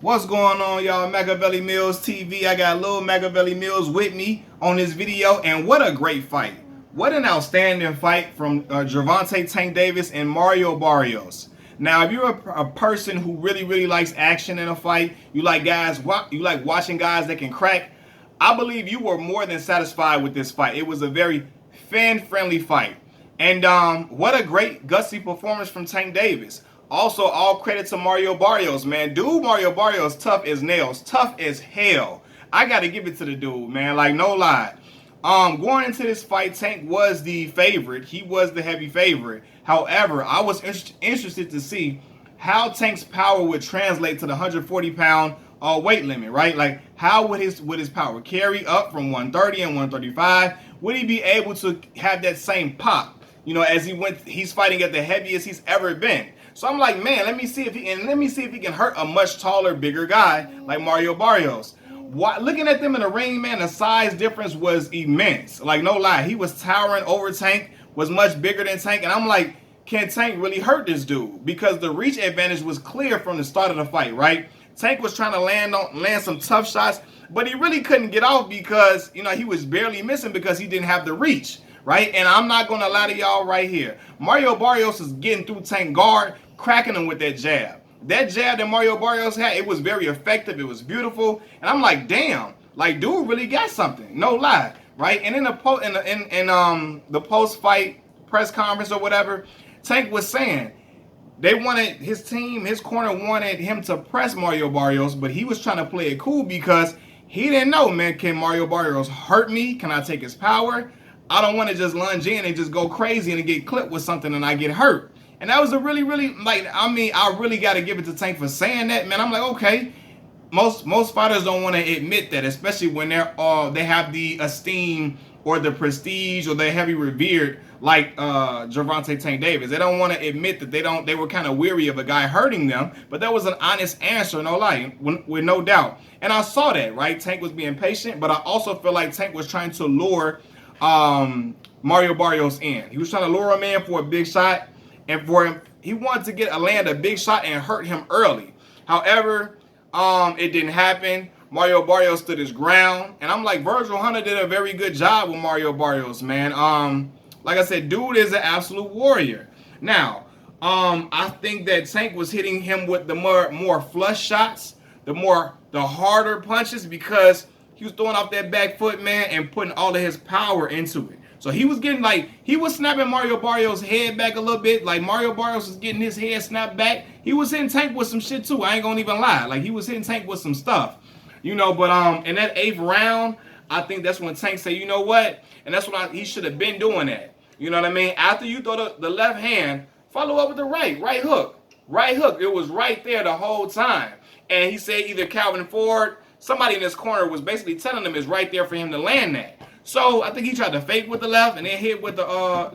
What's going on, y'all? Machiavelli Mills TV. I got Lil Machiavelli Mills with me on this video, and what a great fight. What an outstanding fight from Gervonta Tank Davis and Mario Barrios. Now, if you're a person who really likes action in a fight, you like watching guys that can crack, I believe you were more than satisfied with this fight. It was a very fan-friendly fight. And what a great gutsy performance from Tank Davis. Also, all credit to Mario Barrios, man. Dude, Mario Barrios, tough as nails, tough as hell. I got to give it to the dude, man. Like, no lie. Going into this fight, Tank was the favorite. He was the heavy favorite. However, I was interested to see how Tank's power would translate to the 140-pound weight limit, right? Like, how would his power carry up from 130 and 135? Would he be able to have that same pop? You know, as he's fighting at the heaviest he's ever been. So I'm like, man, let me see if he can hurt a much taller, bigger guy like Mario Barrios. Looking at them in the ring, man, the size difference was immense. Like, no lie, he was towering over Tank, was much bigger than Tank, and I'm like, can Tank really hurt this dude? Because the reach advantage was clear from the start of the fight, right? Tank was trying to land some tough shots, but he really couldn't get off because, you know, he was barely missing because he didn't have the reach. Right? And I'm not going to lie to y'all right here. Mario Barrios is getting through Tank guard, cracking him with that jab. That jab that Mario Barrios had, it was very effective. It was beautiful. And I'm like, damn, like, dude really got something. No lie. Right? And in the post-fight press conference or whatever, Tank was saying they wanted his corner wanted him to press Mario Barrios, but he was trying to play it cool because he didn't know, man, can Mario Barrios hurt me? Can I take his power? I don't want to just lunge in and just go crazy and get clipped with something and I get hurt. And that was a really, like, I mean, I really got to give it to Tank for saying that, man. I'm like, okay, most fighters don't want to admit that, especially when they have the esteem or the prestige or they're heavy revered like Gervonta Tank Davis. They don't want to admit that they were kind of weary of a guy hurting them, but that was an honest answer, no lie, with no doubt. And I saw that, right? Tank was being patient, but I also feel like Tank was trying to lure Mario Barrios in. He was trying to lure him in for a big shot, and he wanted to land a big shot and hurt him early. However, it didn't happen. Mario Barrios stood his ground, and I'm like, Gervonta did a very good job with Mario Barrios, man. Like I said, dude is an absolute warrior. Now, I think that Tank was hitting him with the more flush shots, the harder punches, because he was throwing off that back foot, man, and putting all of his power into it. So he was getting, like, he was snapping Mario Barrios' head back a little bit. Like, Mario Barrios was getting his head snapped back. He was hitting Tank with some shit, too. I ain't gonna even lie. Like, he was hitting Tank with some stuff. You know, but in that 8th round, I think that's when Tank said, you know what? And that's when he should have been doing that. You know what I mean? After you throw the left hand, follow up with the right hook. Right hook. It was right there the whole time. And he said either Calvin Ford, somebody in this corner was basically telling him it's right there for him to land that. So I think he tried to fake with the left and then hit with the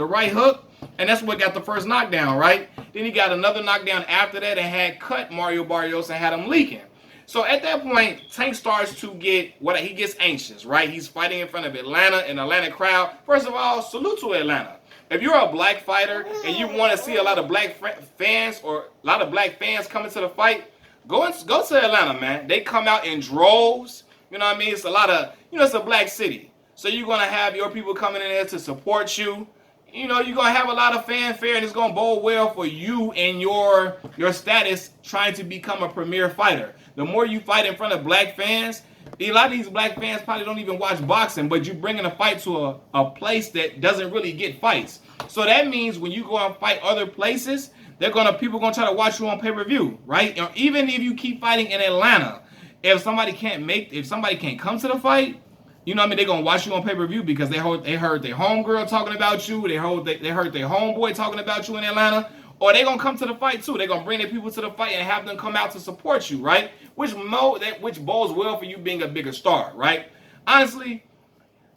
right hook, and that's what got the first knockdown, right? Then he got another knockdown after that and had cut Mario Barrios and had him leaking. So at that point, Tank starts to he gets anxious, right? He's fighting in front of an Atlanta crowd. First of all, salute to Atlanta. If you're a black fighter and you want to see a lot of black fans or a lot of black fans coming to the fight, go to Atlanta, man. They come out in droves. You know what I mean? It's a lot of, it's a black city. So you're going to have your people coming in there to support you. You know, you're going to have a lot of fanfare, and it's going to bode well for you and your status trying to become a premier fighter. The more you fight in front of black fans, a lot of these black fans probably don't even watch boxing, but you're bringing a fight to a place that doesn't really get fights. So that means when you go and fight other places, people gonna try to watch you on pay-per-view, right? Or even if you keep fighting in Atlanta, if somebody can't come to the fight, you know what I mean, they're gonna watch you on pay-per-view because they heard their homegirl talking about you, they heard their homeboy talking about you in Atlanta, or they're gonna come to the fight too. They're gonna bring their people to the fight and have them come out to support you, right? Which bodes well for you being a bigger star, right? Honestly,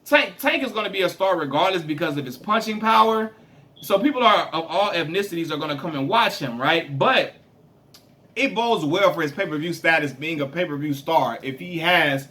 Tank is gonna be a star regardless because of his punching power. So people of all ethnicities are gonna come and watch him, right? But it bodes well for his pay-per-view status being a pay-per-view star if he has,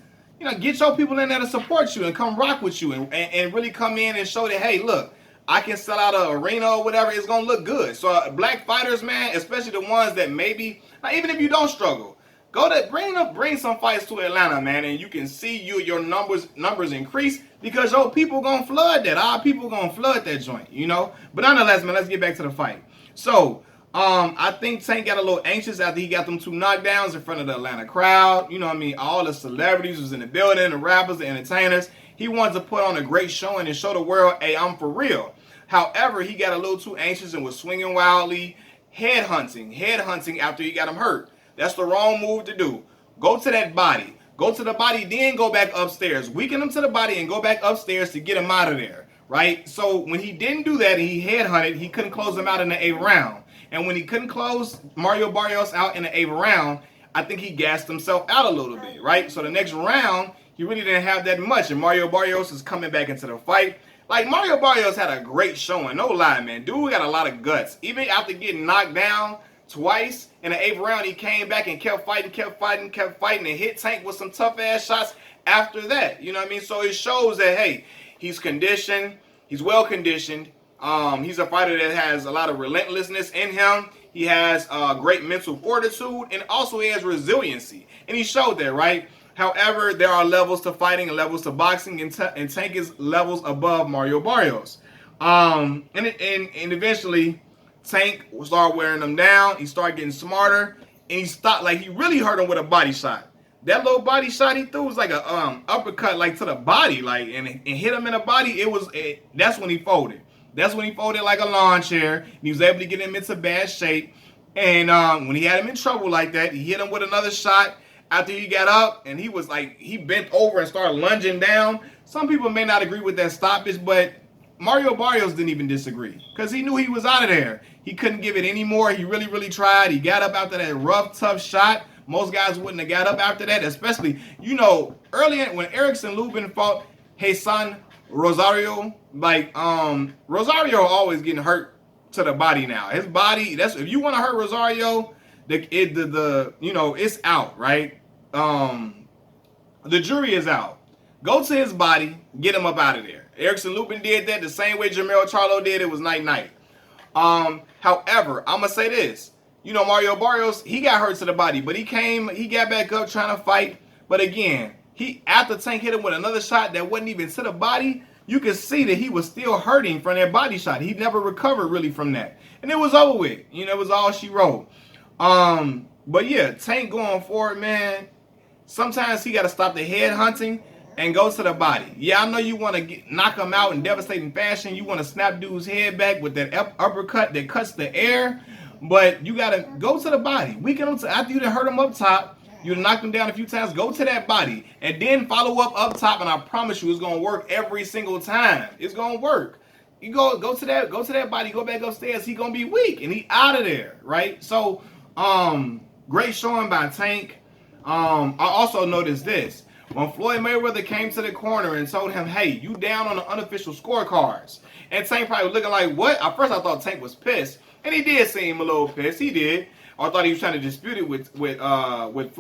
get your people in there to support you and come rock with you and really come in and show that, hey, look, I can sell out an arena or whatever. It's going to look good. So black fighters, man, especially the ones that maybe, now even if you don't struggle, bring some fights to Atlanta, man, and you can see your numbers increase because your people gonna flood that. Our people gonna flood that joint, you know. But nonetheless, man, let's get back to the fight. So, I think Tank got a little anxious after he got them 2 knockdowns in front of the Atlanta crowd. You know what I mean? All the celebrities was in the building, the rappers, the entertainers. He wanted to put on a great showing and show the world, hey, I'm for real. However, he got a little too anxious and was swinging wildly, headhunting after he got him hurt. That's the wrong move to do. Go to that body. Go to the body, then go back upstairs. Weaken him to the body and go back upstairs to get him out of there, right? So when he didn't do that and he headhunted, he couldn't close him out in the 8th round. And when he couldn't close Mario Barrios out in the 8th round, I think he gassed himself out a little bit, right? So the next round, he really didn't have that much. And Mario Barrios is coming back into the fight. Like, Mario Barrios had a great showing. No lie, man. Dude got a lot of guts. Even after getting knocked down twice in the 8th round, he came back and kept fighting, and hit Tank with some tough-ass shots after that. You know what I mean? So it shows that, hey, he's conditioned. He's well-conditioned. He's a fighter that has a lot of relentlessness in him. He has great mental fortitude, and also he has resiliency. And he showed that, right? However, there are levels to fighting and levels to boxing, and Tank is levels above Mario Barrios. And eventually, Tank will start wearing him down. He started getting smarter, and he stopped. Like, he really hurt him with a body shot. That little body shot he threw was like a uppercut, like, to the body, like, and hit him in the body. That's when he folded. That's when he folded like a lawn chair. And he was able to get him into bad shape. And when he had him in trouble like that, he hit him with another shot. After he got up, and he was like, he bent over and started lunging down. Some people may not agree with that stoppage, but Mario Barrios didn't even disagree because he knew he was out of there. He couldn't give it anymore. He really, really tried. He got up after that rough, tough shot. Most guys wouldn't have got up after that, especially, you know, earlier when Erickson Lubin fought Hassan Rosario, like, Rosario always getting hurt to the body now. His body, if you want to hurt Rosario, you know, it's out, right? The jury is out. Go to his body, get him up out of there. Erickson Lubin did that the same way Jermell Charlo did. It was night. However, I'm gonna say this. You know, Mario Barrios, he got hurt to the body, but he got back up trying to fight. But again, after Tank hit him with another shot that wasn't even to the body, you could see that he was still hurting from that body shot. He never recovered really from that. And it was over with. You know, it was all she wrote. But yeah, Tank going forward, man, sometimes he got to stop the head hunting and go to the body. Yeah, I know you want to knock him out in devastating fashion. You want to snap dude's head back with that uppercut that cuts the air. But you got to go to the body. Weaken him after you done hurt him up top. You done knocked him down a few times. Go to that body. And then follow up top. And I promise you, it's going to work every single time. It's going to work. You go to that body. Go back upstairs. He going to be weak. And he out of there, right? So, great showing by Tank. I also noticed this. When Floyd Mayweather came to the corner and told him, hey, you down on the unofficial scorecards. And Tank probably was looking like, what? At first I thought Tank was pissed. And he did seem a little pissed. He did. I thought he was trying to dispute it with Floyd. And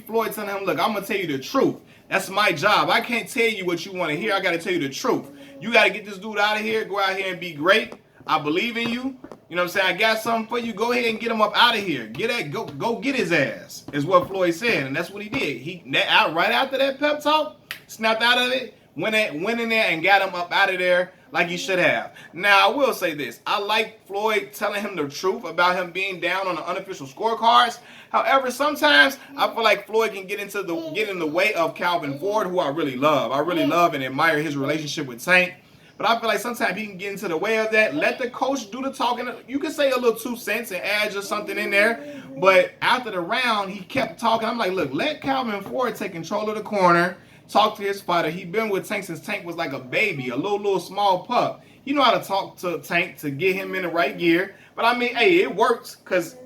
Floyd telling him, look, I'm going to tell you the truth. That's my job. I can't tell you what you want to hear. I got to tell you the truth. You got to get this dude out of here. Go out here and be great. I believe in you. You know what I'm saying? I got something for you. Go ahead and get him up out of here. Go get his ass, is what Floyd said. And that's what he did. Right after that pep talk, snapped out of it, went in there and got him up out of there like he should have. Now, I will say this. I like Floyd telling him the truth about him being down on the unofficial scorecards. However, sometimes I feel like Floyd can get in the way of Calvin Ford, who I really love. I really love and admire his relationship with Tank. But I feel like sometimes he can get into the way of that. Let the coach do the talking. You can say a little 2 cents and add just something in there. But after the round, he kept talking. I'm like, look, let Calvin Ford take control of the corner. Talk to his fighter. He been with Tank since Tank was like a baby, a little small pup. You know how to talk to Tank to get him in the right gear. But I mean, hey, it works because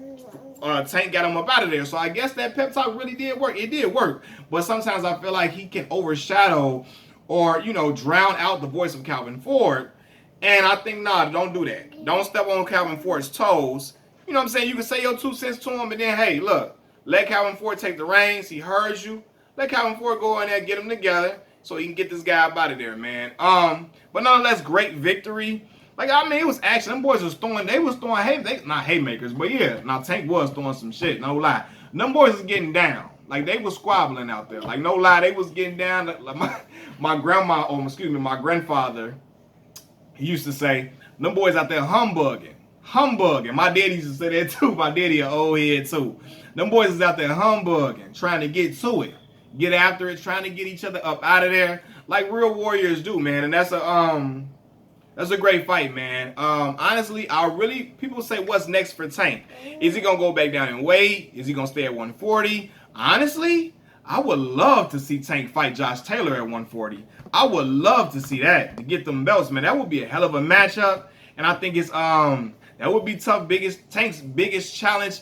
Tank got him up out of there. So I guess that pep talk really did work. It did work. But sometimes I feel like he can overshadow or, you know, drown out the voice of Calvin Ford. And I think, nah, don't do that. Don't step on Calvin Ford's toes. You know what I'm saying? You can say your 2 cents to him, and then, hey, look, let Calvin Ford take the reins. He heard you. Let Calvin Ford go in there, get them together, so he can get this guy up out of there, man. But nonetheless, great victory. Like, I mean, it was action. Them boys was throwing, not haymakers, but yeah. Now, Tank was throwing some shit, no lie. Them boys was getting down. Like, they was squabbling out there. Like, no lie, they was getting down. Like my grandma, or excuse me, my grandfather, he used to say, them boys out there humbugging. Humbugging. My daddy used to say that too. My daddy an old head too. Them boys is out there humbugging, trying to get to it. Get after it, trying to get each other up out of there. Like real warriors do, man. And that's a great fight, man. Honestly, people say, what's next for Tank? Is he going to go back down in weight? Is he going to stay at 140? Honestly, I would love to see Tank fight Josh Taylor at 140. I would love to see that, to get them belts, man. That would be a hell of a matchup. And I think it's that would be tough, Tank's biggest challenge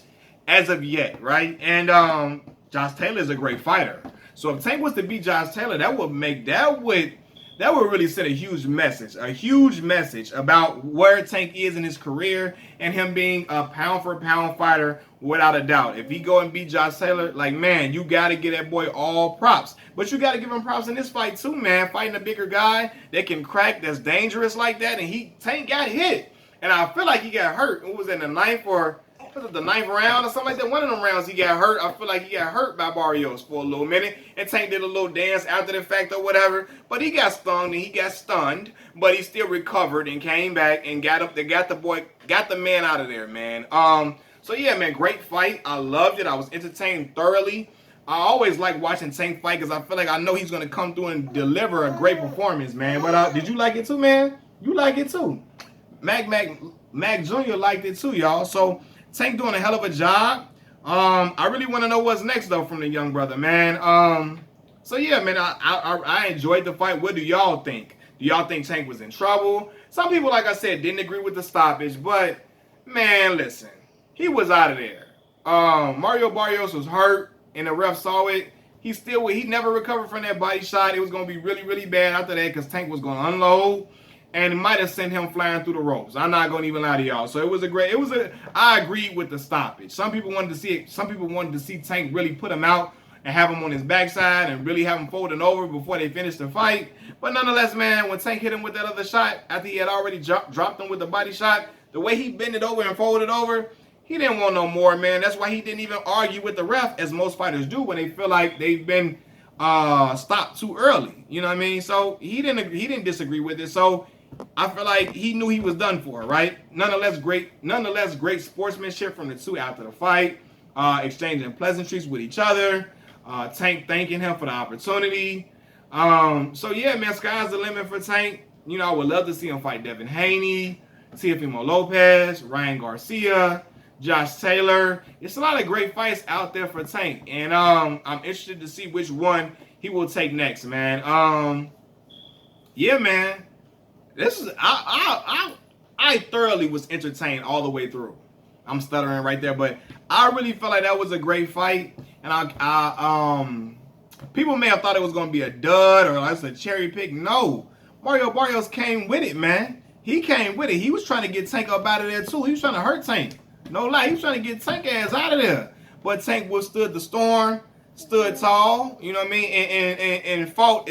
as of yet, right? And Josh Taylor is a great fighter. So if Tank was to beat Josh Taylor, that would really send a huge message about where Tank is in his career and him being a pound for pound fighter without a doubt. If he go and beat Josh Taylor, like, man, you got to give that boy all props. But you got to give him props in this fight too, man. Fighting a bigger guy that can crack, that's dangerous like that, and Tank got hit. And I feel like he got hurt. It was in the ninth round or something like that. One of them rounds he got hurt. I feel like he got hurt by Barrios for a little minute. And Tank did a little dance after the fact or whatever. But he got stung and he got stunned. But he still recovered and came back and got the man out of there, man. So yeah, man, great fight. I loved it. I was entertained thoroughly. I always like watching Tank fight because I feel like I know he's gonna come through and deliver a great performance, man. But did you like it too, man? You like it too. Mac Jr. liked it too, y'all. So Tank doing a hell of a job. I really want to know what's next though from the young brother, man. So yeah, man, I enjoyed the fight. What do y'all think? Do y'all think Tank was in trouble? Some people, like I said, didn't agree with the stoppage, but man, listen, he was out of there. Mario Barrios was hurt, and the ref saw it. He never recovered from that body shot. It was gonna be really, really bad after that because Tank was gonna unload. And it might have sent him flying through the ropes. I'm not going to even lie to y'all. So I agreed with the stoppage. Some people wanted to see it. Some people wanted to see Tank really put him out and have him on his backside and really have him folding over before they finished the fight. But nonetheless, man, when Tank hit him with that other shot, after he had already dropped him with the body shot, the way he bent it over and folded over, he didn't want no more, man. That's why he didn't even argue with the ref, as most fighters do when they feel like they've been stopped too early. You know what I mean? So he didn't disagree with it. So I feel like he knew he was done for, right? Nonetheless, great sportsmanship from the two after the fight, exchanging pleasantries with each other, Tank thanking him for the opportunity. So yeah, man, sky's the limit for Tank. You know, I would love to see him fight Devin Haney, Teofimo Lopez, Ryan Garcia, Josh Taylor. It's a lot of great fights out there for Tank, and I'm interested to see which one he will take next, man. Yeah, man. I thoroughly was entertained all the way through. I'm stuttering right there, but I really felt like that was a great fight. And people may have thought it was going to be a dud or that's a cherry pick. No, Mario Barrios came with it, man. He came with it. He was trying to get Tank up out of there too. He was trying to hurt Tank. No lie, he was trying to get Tank ass out of there. But Tank withstood the storm. Stood tall, you know what I mean, and fought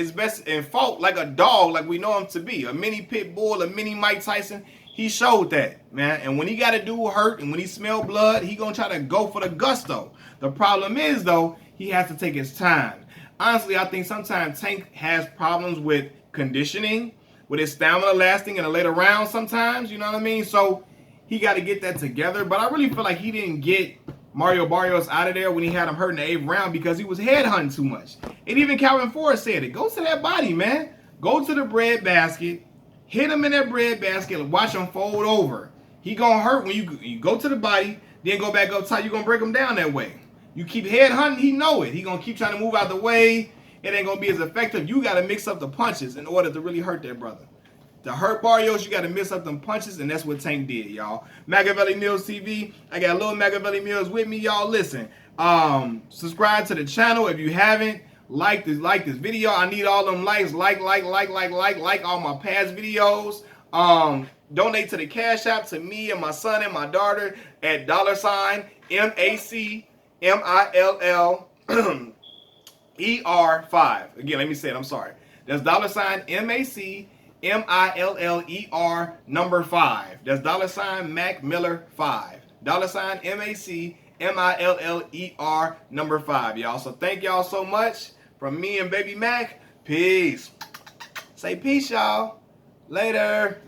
like a dog, like we know him to be. A mini pit bull, a mini Mike Tyson. He showed that, man. And when he got a dude hurt and when he smelled blood, he gonna try to go for the gusto. The problem is, though, he has to take his time. Honestly, I think sometimes Tank has problems with conditioning, with his stamina lasting in a later round sometimes, you know what I mean? So he got to get that together. But I really feel like he didn't get Mario Barrios out of there when he had him hurt in the 8th round because he was headhunting too much. And even Calvin Ford said it. Go to that body, man. Go to the bread basket. Hit him in that bread basket and watch him fold over. He gonna hurt when you go to the body, then go back up top. You're gonna break him down that way. You keep headhunting, he know it. He gonna keep trying to move out the way. It ain't gonna be as effective. You gotta mix up the punches in order to really hurt that brother. To hurt Barrios, you got to mix up them punches, and that's what Tank did, y'all. Machiavelli Mills TV. I got little Machiavelli Mills with me, y'all. Listen, subscribe to the channel if you haven't. Like this video. I need all them likes. Like all my past videos. Donate to the Cash App to me and my son and my daughter at $MACMILLER5. Again, let me say it. I'm sorry. That's $MACMILLER number 5. That's $Mac Miller 5. $MACMILLER Miller number 5, y'all. So thank y'all so much. From me and Baby Mac, peace. Say peace, y'all. Later.